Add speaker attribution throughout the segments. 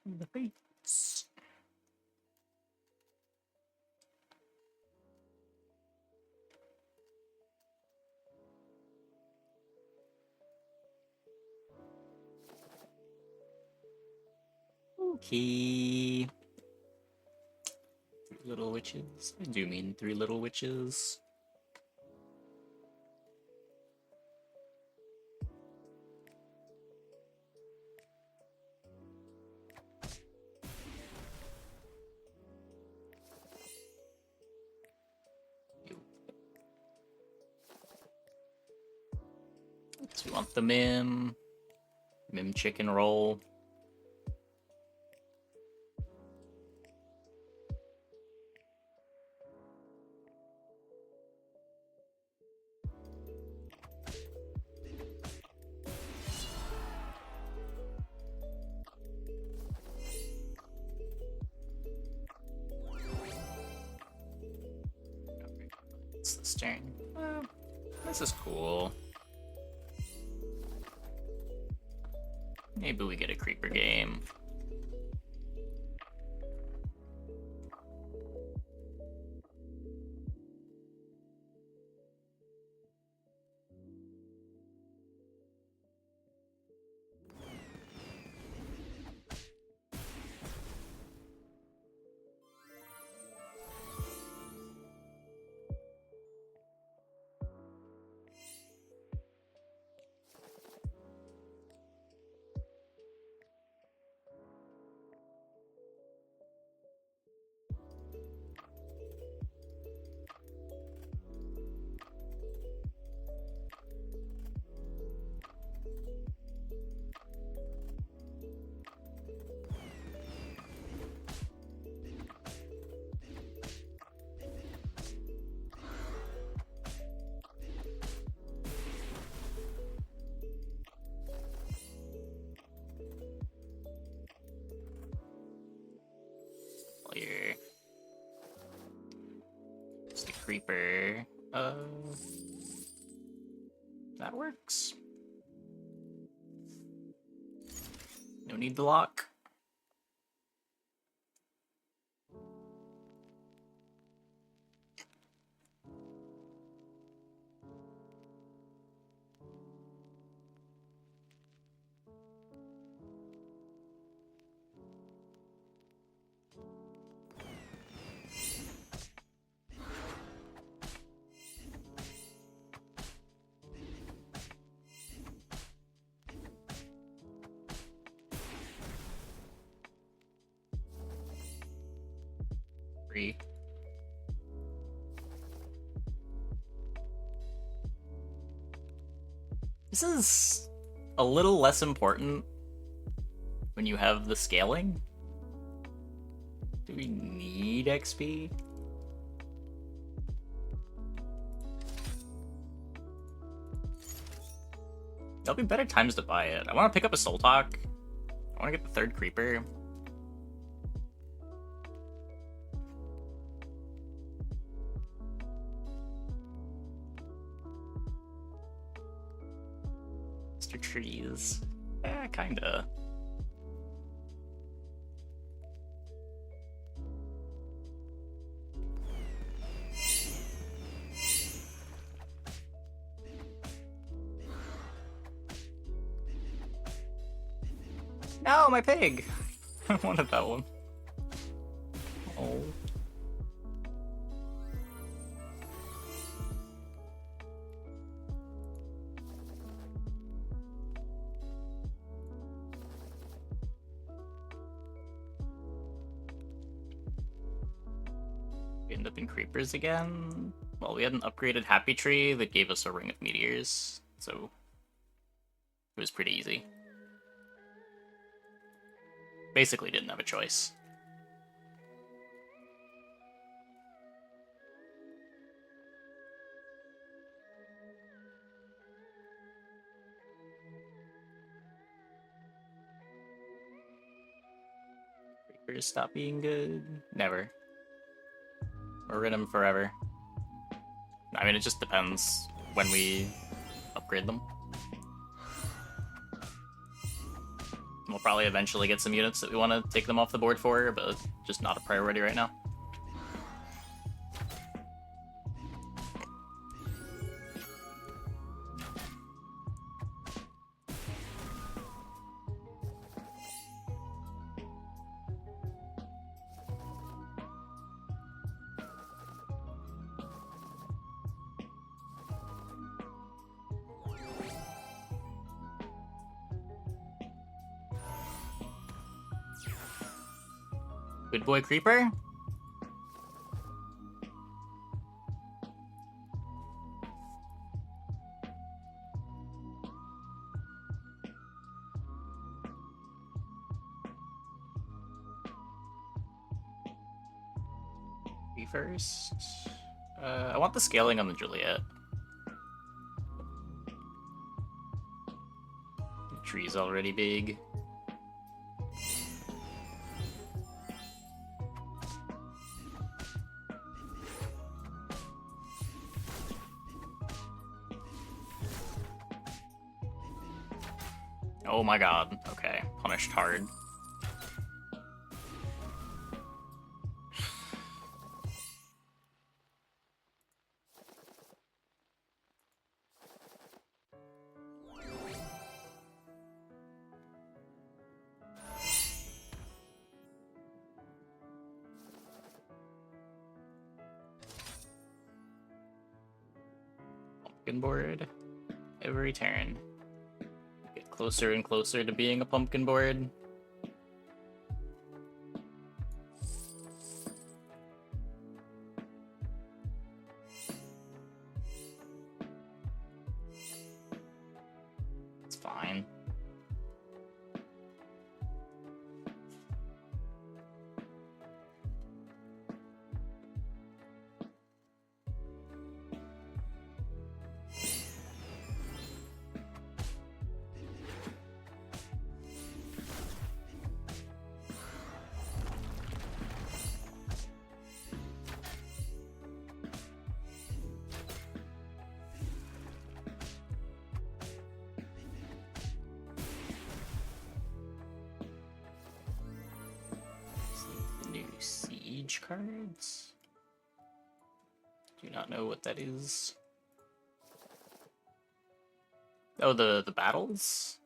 Speaker 1: The face. Okay. Three little witches. I do mean three little witches. So we want the Mim chicken roll. It's this turn. This is cool. Maybe we get a creeper game. Here. Just a creeper. That works. No need the lock. Free. This is a little less important when you have the scaling. Do we need XP? There'll be better times to buy it. I want to pick up a Soul Talk. I want to get the third creeper. Mr. Trees. Yeah, kinda. No, my pig! I wanted that one. Oh. We end up in creepers again. Well, we had an upgraded Happy Tree that gave us a Ring of Meteors, so it was pretty easy. Basically didn't have a choice. Creepers stop being good? Never. We're in them forever. I mean, it just depends when we upgrade them. We'll probably eventually get some units that we want to take them off the board for, but just not a priority right now. Good boy Creeper? First. I want the scaling on the Juliet. The tree's already big. Oh my god. Okay. Punished hard. Pumpkin board. Every turn. Get closer and closer to being a pumpkin board. It's fine. Siege cards? Do not know what that is. Oh, the battles?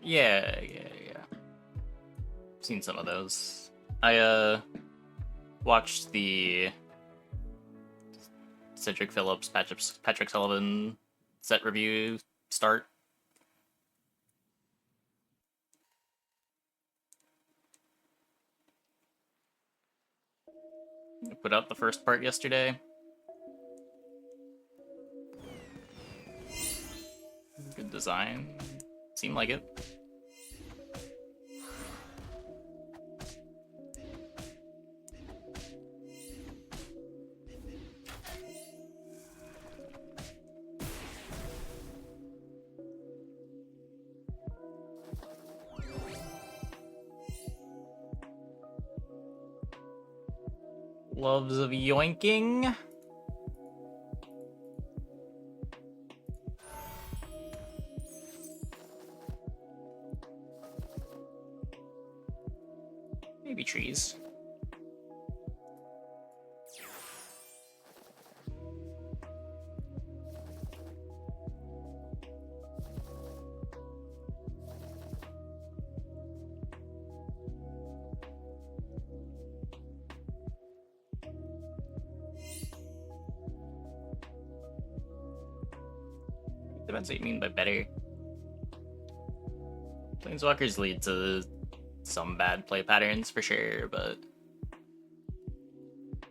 Speaker 1: Yeah. Seen some of those. I watched the Cedric Phillips, Patrick Sullivan set review start. I put out the first part yesterday. Good design. Seemed like it. Loves of yoinking. Maybe trees. Depends what you mean by better. Planeswalkers lead to some bad play patterns for sure, but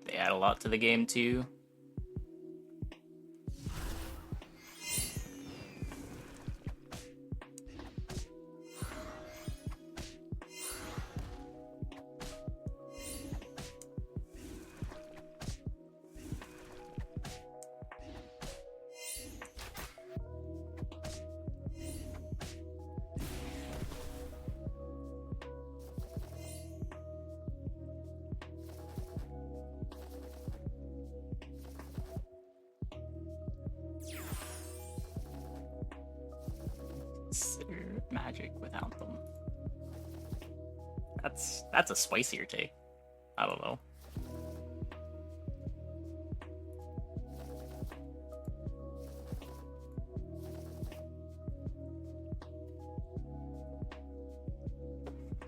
Speaker 1: they add a lot to the game too. Magic without them. That's a spicier take. I don't know.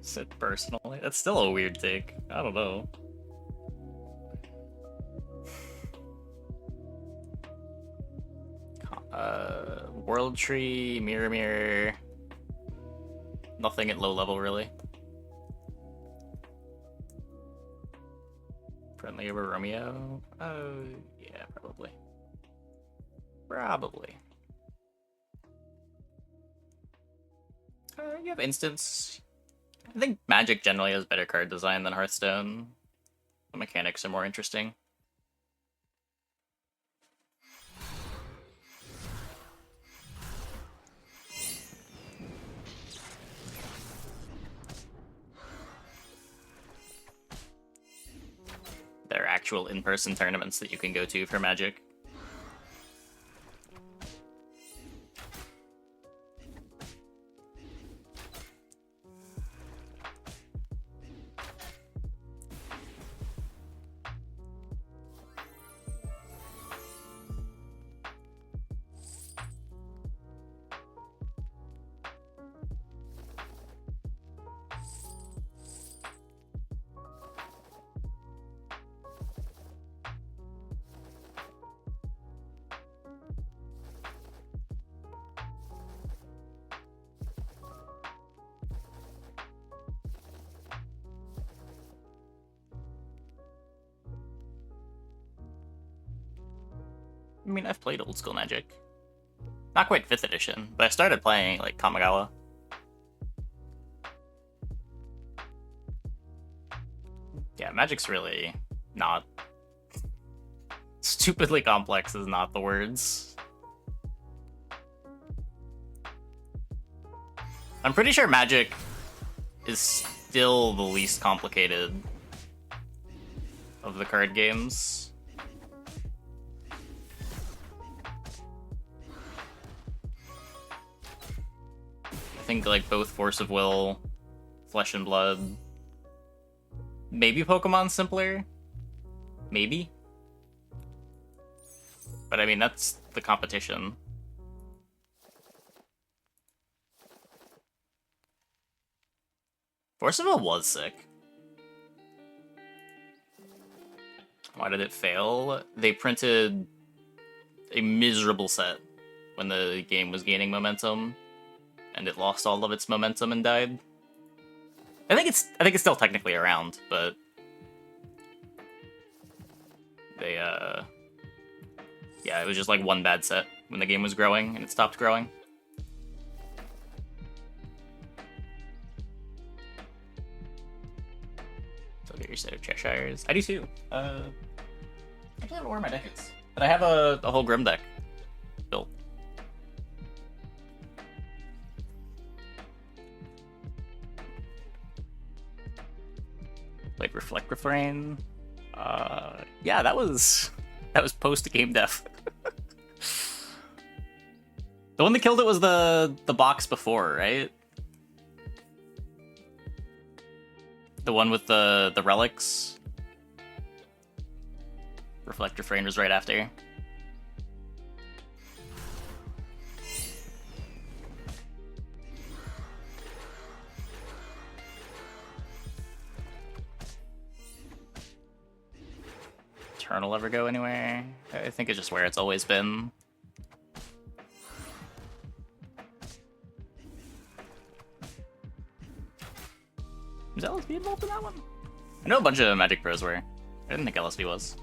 Speaker 1: Sit personally. That's still a weird take. I don't know. World Tree, Mirror Mirror. Nothing at low level, really. Friendly over Romeo? Oh, yeah, probably. Probably. You have instants. I think Magic generally has better card design than Hearthstone. The mechanics are more interesting. There are actual in-person tournaments that you can go to for Magic. I mean, I've played old school Magic. Not quite 5th edition, but I started playing, like, Kamigawa. Yeah, Magic's really not... Stupidly complex is not the words. I'm pretty sure Magic is still the least complicated of the card games. I think like both Force of Will, Flesh and Blood, maybe Pokemon simpler, maybe. But I mean, that's the competition. Force of Will was sick. Why did it fail? They printed a miserable set when the game was gaining momentum, and it lost all of its momentum and died. I think it's still technically around, but they yeah, it was just like one bad set when the game was growing and it stopped growing. So get your set of Cheshires. I do too. I don't know where my deck is, but I have a whole Grim deck built. Played Reflect Refrain. Yeah, that was post game dev. The one that killed it was the box before, right? The one with the relics. Reflect Refrain was right after. Eternal ever go anywhere? I think it's just where it's always been. Was LSB involved in that one? I know a bunch of Magic Pros were. I didn't think LSB was.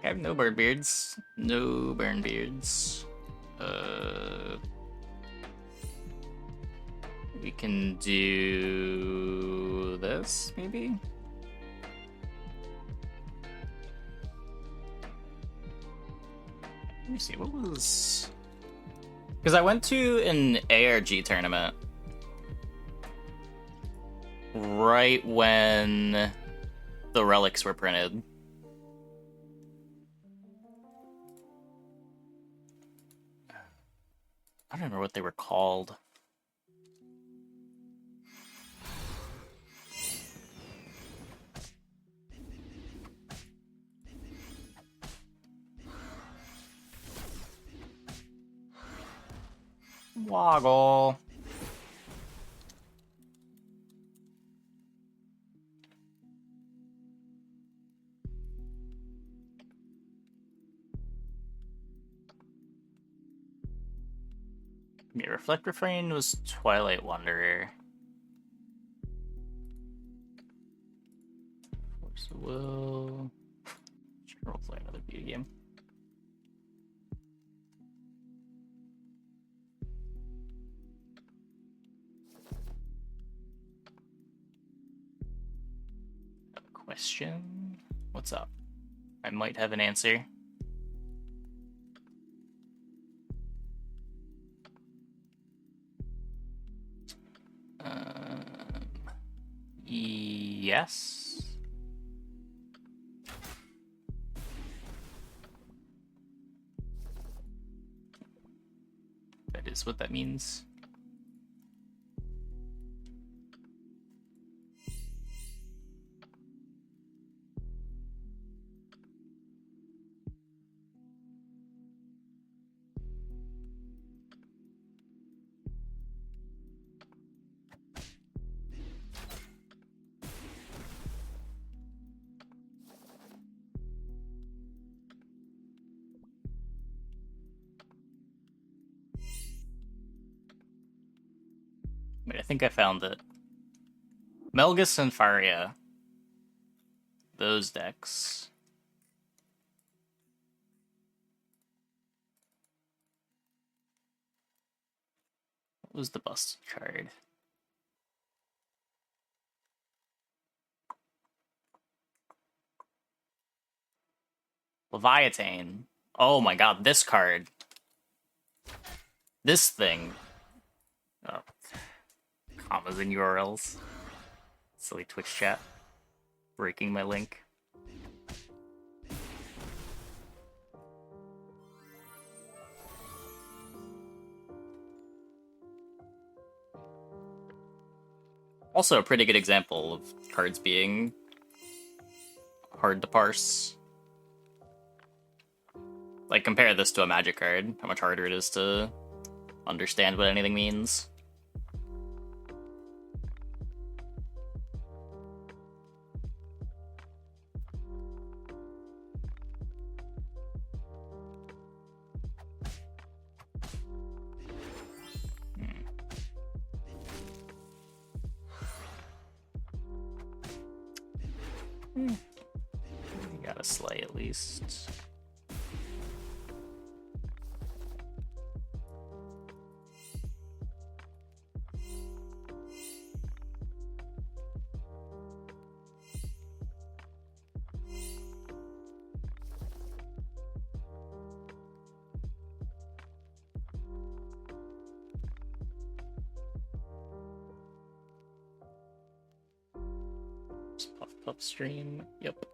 Speaker 1: I have no burn beards. No burn beards. We can do this, maybe? Let me see, what was... Because I went to an ARG tournament right when the relics were printed. I don't remember what they were called. Woggle. Yeah, Reflect Refrain was Twilight Wanderer. Force of Will. Sure, we'll play another video game. Question? What's up? I might have an answer. Yes. That is what that means. Wait, I think I found it. Melgus and Faria. Those decks. What was the busted card? Leviathan. Oh my god, this card. This thing. Oh. Commas and URLs. Silly Twitch chat. Breaking my link. Also a pretty good example of cards being hard to parse. Like, compare this to a Magic card, how much harder it is to understand what anything means. You got a Slay at least. Puff stream. Yep.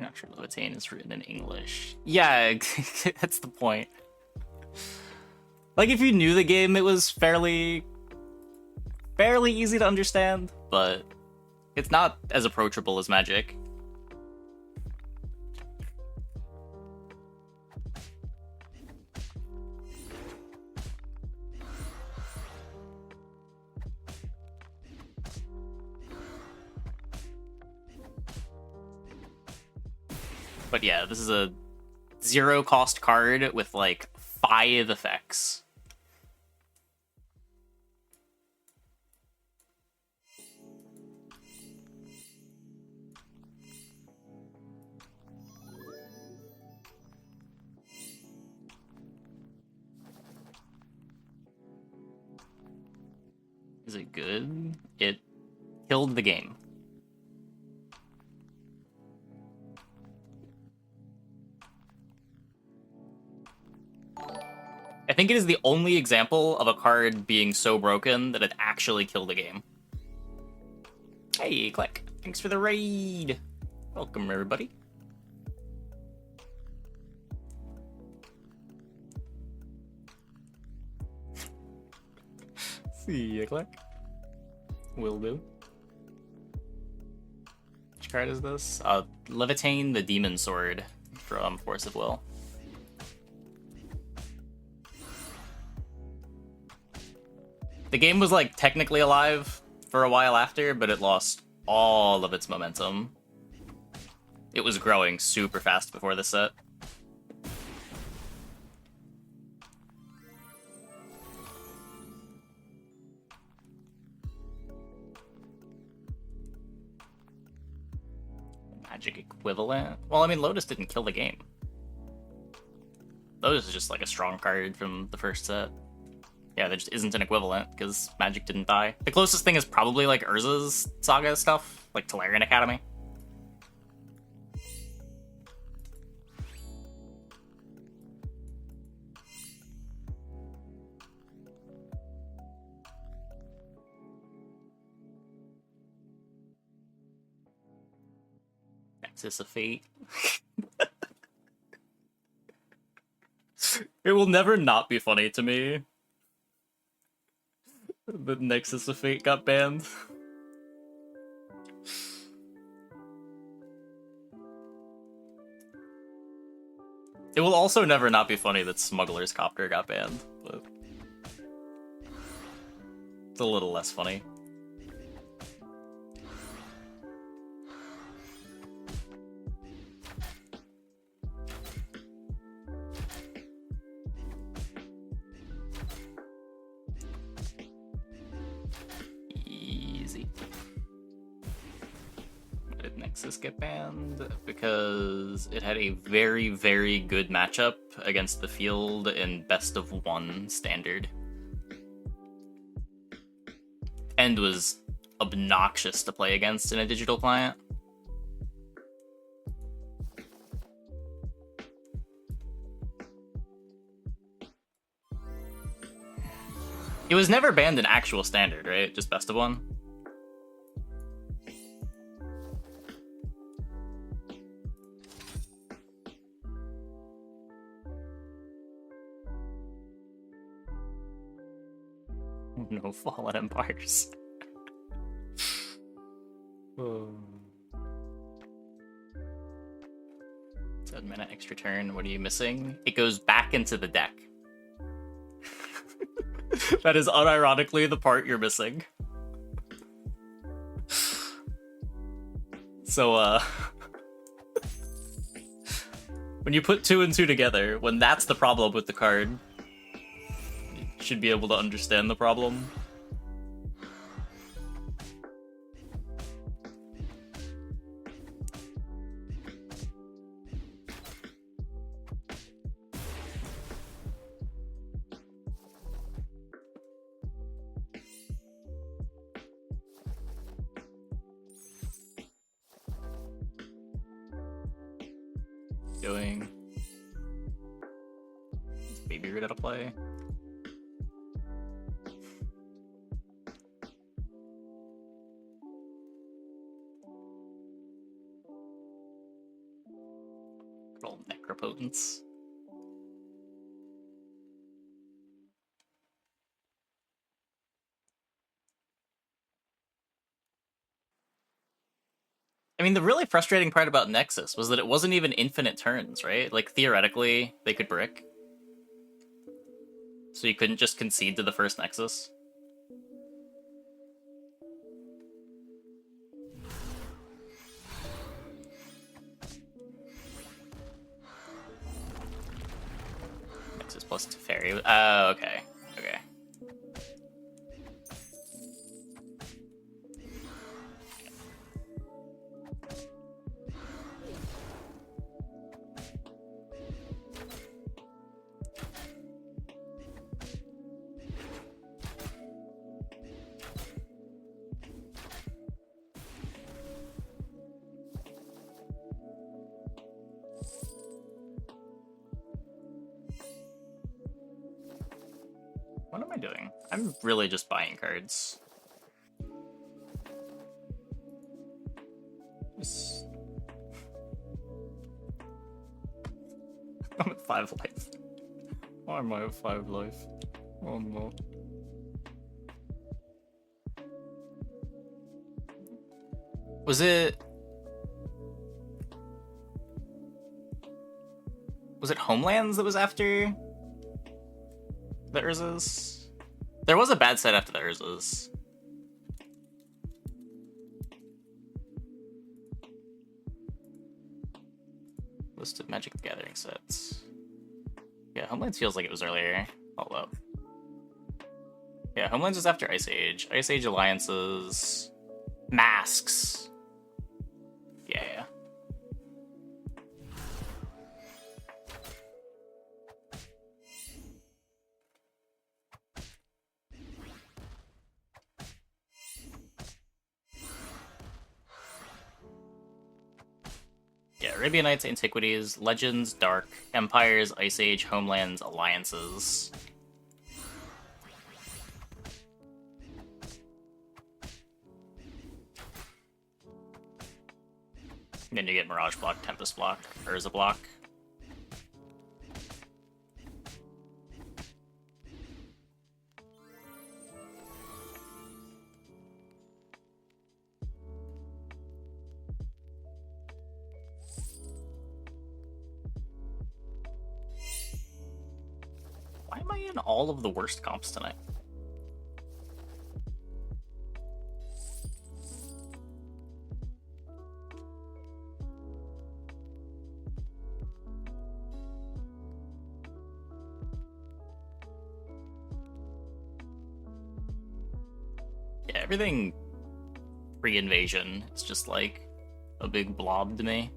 Speaker 1: Not sure Leviathan is written in English. Yeah, that's the point. Like, if you knew the game, it was fairly easy to understand, but it's not as approachable as Magic. But yeah, this is a 0-cost card with like 5 effects. Is it good? It killed the game. I think it is the only example of a card being so broken that it actually killed the game. Hey, Click. Thanks for the raid. Welcome, everybody. See ya, Click. Will do. Which card is this? Levitain the Demon Sword from Force of Will. The game was like technically alive for a while after, but it lost all of its momentum. It was growing super fast before the set. Magic equivalent? Well, I mean, Lotus didn't kill the game. Lotus is just like a strong card from the first set. Yeah, there just isn't an equivalent, because Magic didn't die. The closest thing is probably, like, Urza's Saga stuff, like Tolarian Academy. Nexus of Fate. It will never not be funny to me. The Nexus of Fate got banned. It will also never not be funny that Smuggler's Copter got banned, but it's a little less funny. Get banned because it had a very, very good matchup against the field in best of one standard. And was obnoxious to play against in a digital client. It was never banned in actual standard, right? Just best of one? No Fallen Empires. Oh. 7 minute extra turn. What are you missing? It goes back into the deck. That is unironically the part you're missing. So, when you put 2 and 2 together, when that's the problem with the card, should be able to understand the problem. Going. Is Baby Root out of play? Roll Necropotence. I mean, the really frustrating part about Nexus was that it wasn't even infinite turns, right? Like, theoretically, they could brick. So you couldn't just concede to the first Nexus. Nexus plus Teferi. Oh, okay. Okay. I'm really just buying cards. Just... I'm at 5 life. Why am I at 5 life? Oh no. Was it Homelands that was after the Urzas? There was a bad set after the Urzas. List of Magic the Gathering sets. Yeah, Homelands feels like it was earlier. Hold up. Yeah, Homelands was after Ice Age. Ice Age alliances. Masks. Yeah. Yeah, Arabian Nights, Antiquities, Legends, Dark, Empires, Ice Age, Homelands, Alliances. Then you get Mirage Block, Tempest Block, Urza Block. Why am I in all of the worst comps tonight? Yeah, everything pre-invasion, it's just like a big blob to me.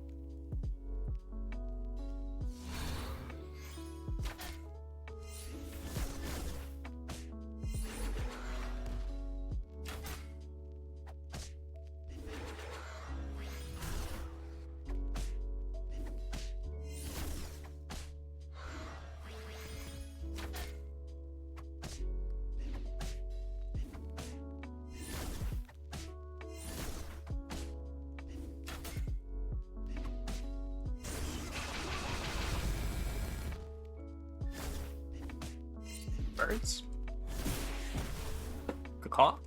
Speaker 1: Birds. Cacaw.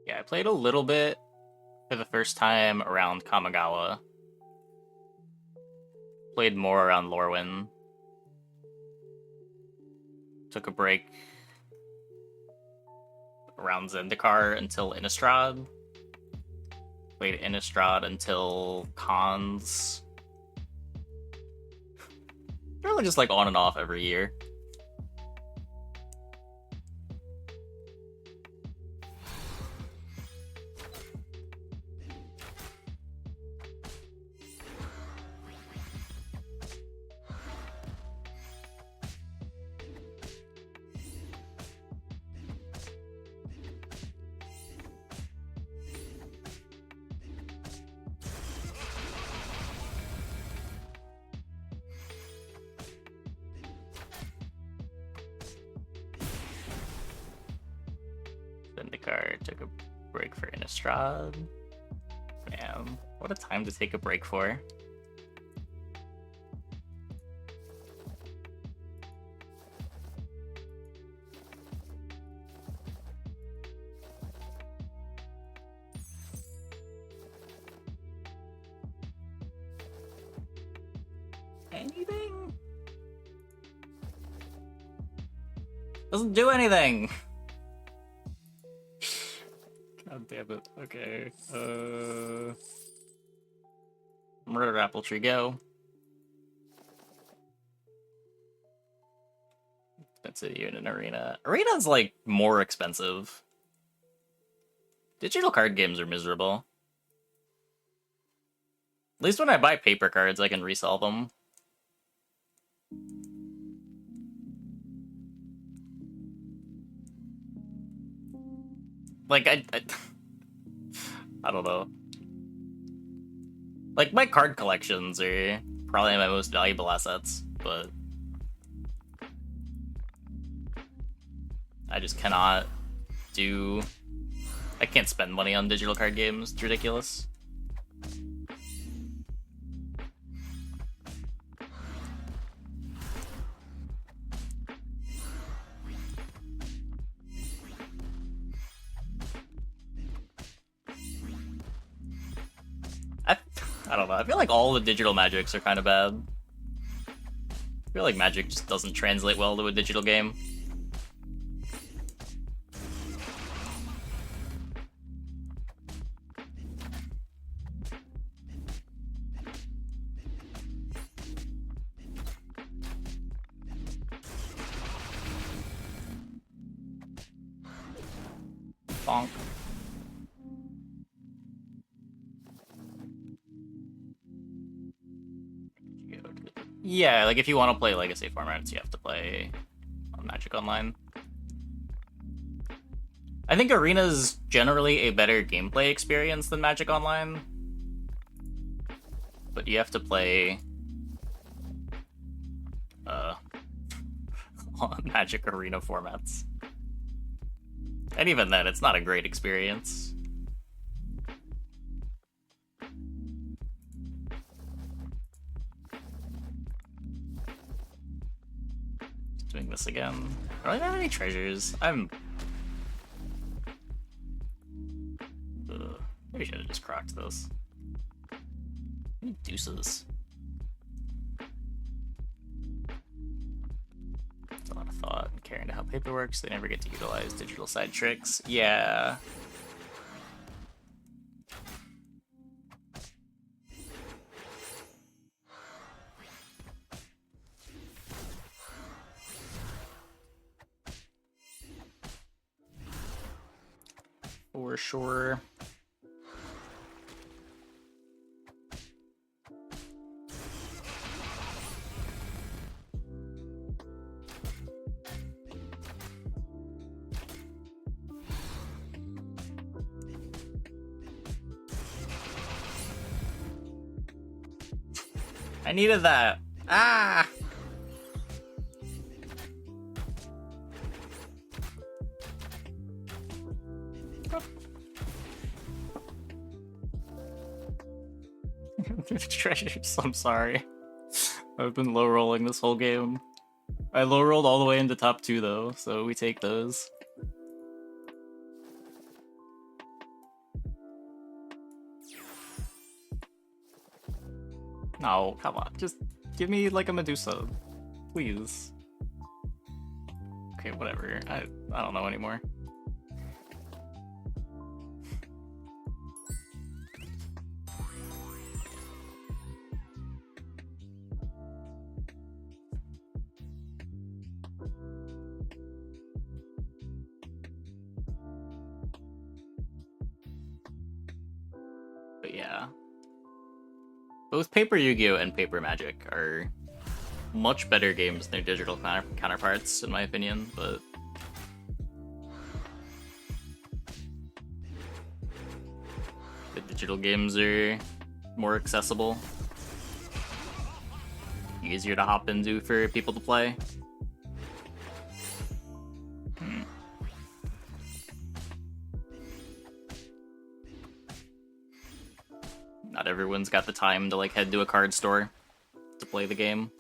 Speaker 1: Yeah, I played a little bit for the first time around Kamigawa. Played more around Lorwyn. Took a break around Zendikar until Innistrad. Played Innistrad until Cons. Really just like on and off every year. Zendikar took a break for Innistrad. Man, what a time to take a break for. Anything? Doesn't do anything. God damn it. Okay. Murder Apple Tree, go. Expensive unit in Arena. Arena's like more expensive. Digital card games are miserable. At least when I buy paper cards, I can resell them. Like, I don't know. Like, my card collections are probably my most valuable assets, but I just cannot do... I can't spend money on digital card games. It's ridiculous. I don't know. I feel like all the digital Magics are kind of bad. I feel like Magic just doesn't translate well to a digital game. Bonk. Yeah, like if you want to play Legacy formats, you have to play on Magic Online. I think Arena's generally a better gameplay experience than Magic Online, but you have to play on Magic Arena formats. And even then, it's not a great experience. Doing this again. I don't have any treasures. Maybe I should have just crocked this. Deuces. It's a lot of thought and caring to how paper works. They never get to utilize digital side tricks. Yeah. For sure. I needed that. Ah! Treasures, I'm sorry. I've been low rolling this whole game. I low rolled all the way into top 2 though, so we take those. No, come on, just give me like a Medusa, please. Okay, whatever. I don't know anymore. But yeah. Both Paper Yu-Gi-Oh! And Paper Magic are much better games than their digital counterparts, in my opinion, but... the digital games are more accessible. Easier to hop into for people to play. Not everyone's got the time to like head to a card store to play the game.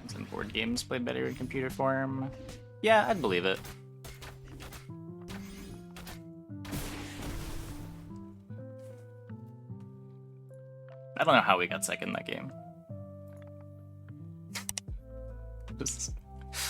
Speaker 1: Some board games play better in computer form. Yeah, I'd believe it. I don't know how we got second in that game. Just